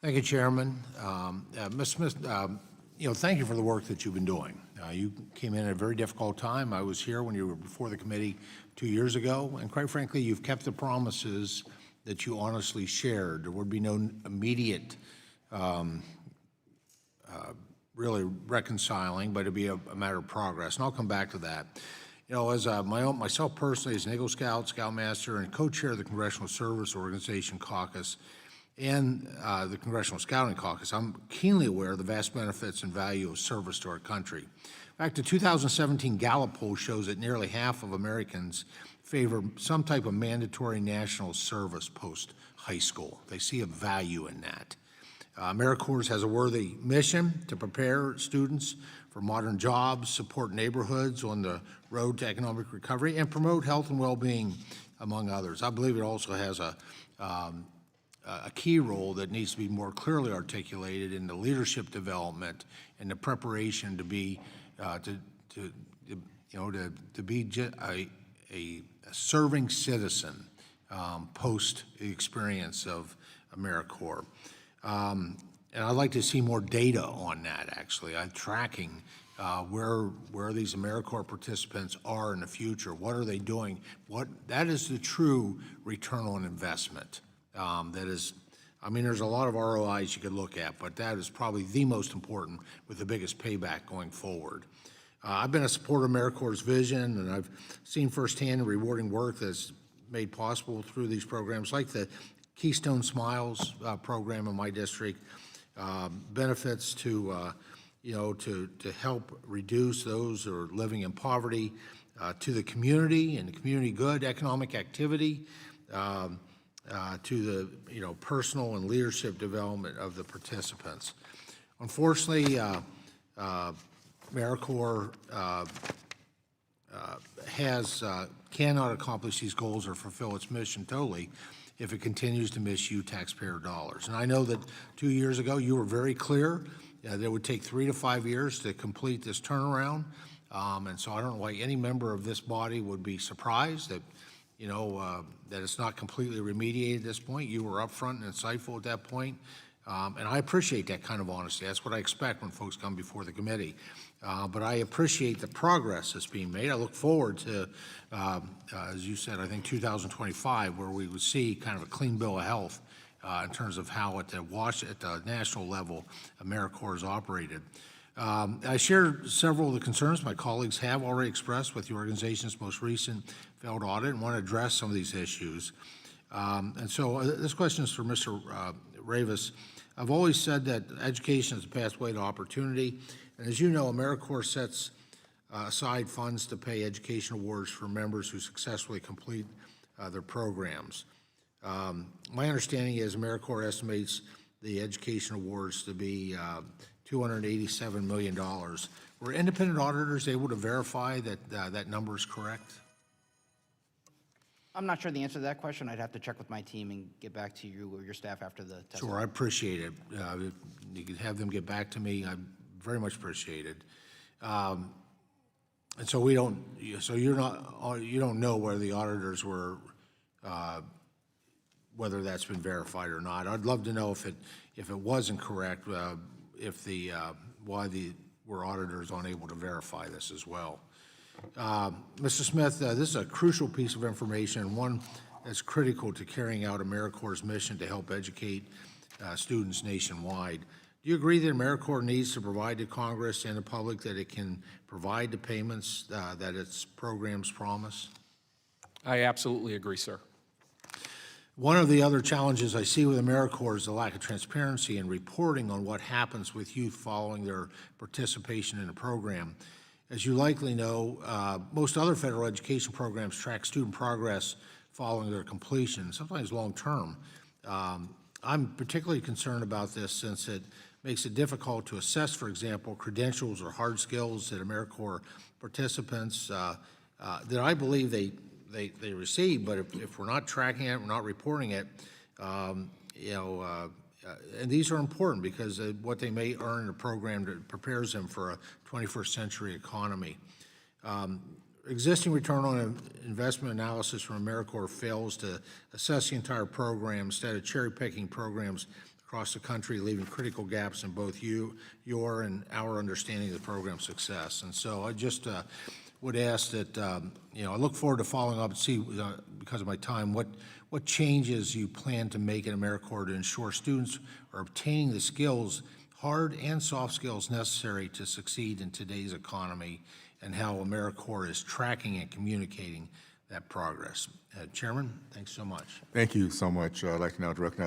Thank you, Chairman. Ms. Smith, thank you for the work that you've been doing. You came in at a very difficult time. I was here when you were before the committee 2 years ago, and quite frankly, you've kept the promises that you honestly shared. There would be no immediate really reconciling, but it'd be a matter of progress, and I'll come back to that. As myself personally, as an Eagle Scout, Scoutmaster, and co-chair of the Congressional Service Organization Caucus and the Congressional Scouting Caucus, I'm keenly aware of the vast benefits and value of service to our country. In fact, the 2017 Gallup poll shows that nearly half of Americans favor some type of mandatory national service post-high school. They see a value in that. AmeriCorps has a worthy mission to prepare students for modern jobs, support neighborhoods on the road to economic recovery, and promote health and well-being, among others. I believe it also has a key role that needs to be more clearly articulated in the leadership development and the preparation to be a serving citizen post the experience of AmeriCorps. And I'd like to see more data on that, actually. I'm tracking where these AmeriCorps participants are in the future. What are they doing? That is the true return on investment. There's a lot of ROIs you could look at, but that is probably the most important with the biggest payback going forward. I've been a supporter of AmeriCorps' vision, and I've seen firsthand the rewarding work that's made possible through these programs, like the Keystone Smiles program in my district, benefits to help reduce those who are living in poverty, to the community and the community good, economic activity, to the personal and leadership development of the participants. Unfortunately, AmeriCorps cannot accomplish these goals or fulfill its mission totally if it continues to misuse taxpayer dollars. And I know that 2 years ago you were very clear that it would take 3 to 5 years to complete this turnaround, and so I don't know why any member of this body would be surprised that that it's not completely remediated at this point. You were upfront and insightful at that point, and I appreciate that kind of honesty. That's what I expect when folks come before the committee. But I appreciate the progress that's being made. I look forward to, as you said, I think 2025, where we would see kind of a clean bill of health in terms of how at the national level AmeriCorps is operated. I share several of the concerns my colleagues have already expressed with the organization's most recent failed audit and want to address some of these issues. And so this question is for Mr. Rivas. I've always said that education is a pathway to opportunity. And as you know, AmeriCorps sets aside funds to pay education awards for members who successfully complete their programs. My understanding is AmeriCorps estimates the education awards to be $287 million. Were independent auditors able to verify that that number is correct? I'm not sure the answer to that question. I'd have to check with my team and get back to you or your staff after the testimony. Sure, I appreciate it. If you could have them get back to me, I very much appreciate it. And so you don't know whether the auditors were, whether that's been verified or not. I'd love to know if it wasn't correct, why were auditors unable to verify this as well. Mr. Smith, this is a crucial piece of information and one that's critical to carrying out AmeriCorps' mission to help educate students nationwide. Do you agree that AmeriCorps needs to provide to Congress and the public that it can provide the payments that its programs promise? I absolutely agree, sir. One of the other challenges I see with AmeriCorps is the lack of transparency and reporting on what happens with youth following their participation in a program. As you likely know, most other federal education programs track student progress following their completion, sometimes long-term. I'm particularly concerned about this since it makes it difficult to assess, for example, credentials or hard skills that AmeriCorps participants that I believe they receive, but if we're not tracking it, we're not reporting it, and these are important because what they may earn in a program that prepares them for a 21st century economy. Existing return on investment analysis from AmeriCorps fails to assess the entire program. Instead of cherry-picking programs across the country, leaving critical gaps in both your and our understanding of the program's success. And so I just would ask that, I look forward to following up and see, because of my time, what changes you plan to make at AmeriCorps to ensure students are obtaining the skills, hard and soft skills necessary to succeed in today's economy, and how AmeriCorps is tracking and communicating that progress. Chairman, thanks so much. Thank you so much. I'd like to now recognize